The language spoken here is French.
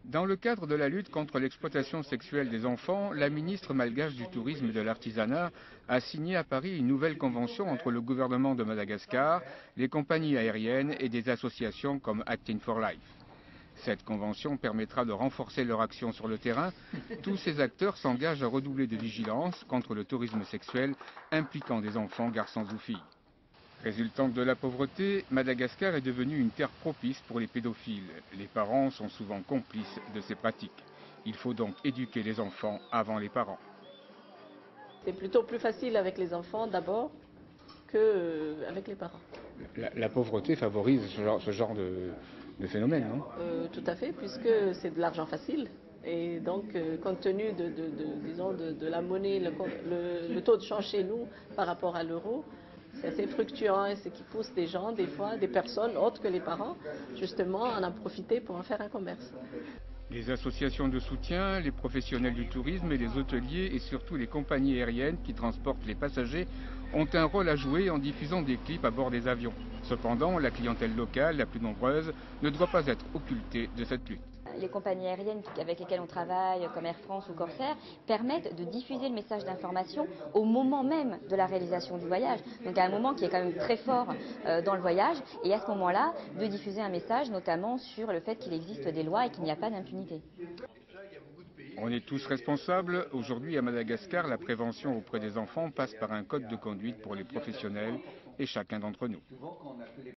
Dans le cadre de la lutte contre l'exploitation sexuelle des enfants, la ministre malgache du tourisme et de l'artisanat a signé à Paris une nouvelle convention entre le gouvernement de Madagascar, les compagnies aériennes et des associations comme Acting for Life. Cette convention permettra de renforcer leur action sur le terrain. Tous ces acteurs s'engagent à redoubler de vigilance contre le tourisme sexuel impliquant des enfants, garçons ou filles. Résultante de la pauvreté, Madagascar est devenue une terre propice pour les pédophiles. Les parents sont souvent complices de ces pratiques. Il faut donc éduquer les enfants avant les parents. C'est plutôt plus facile avec les enfants d'abord qu'avec les parents. La pauvreté favorise ce genre de phénomène, non? Tout à fait, puisque c'est de l'argent facile. Et donc, compte tenu de la monnaie, le taux de change chez nous par rapport à l'euro, c'est assez fluctuant et ce qui pousse des gens, des fois, des personnes autres que les parents, justement, à en profiter pour en faire un commerce. Les associations de soutien, les professionnels du tourisme et les hôteliers et surtout les compagnies aériennes qui transportent les passagers ont un rôle à jouer en diffusant des clips à bord des avions. Cependant, la clientèle locale, la plus nombreuse, ne doit pas être occultée de cette lutte. Les compagnies aériennes avec lesquelles on travaille, comme Air France ou Corsair, permettent de diffuser le message d'information au moment même de la réalisation du voyage. Donc à un moment qui est quand même très fort dans le voyage, et à ce moment-là, de diffuser un message notamment sur le fait qu'il existe des lois et qu'il n'y a pas d'impunité. On est tous responsables. Aujourd'hui, à Madagascar, la prévention auprès des enfants passe par un code de conduite pour les professionnels et chacun d'entre nous.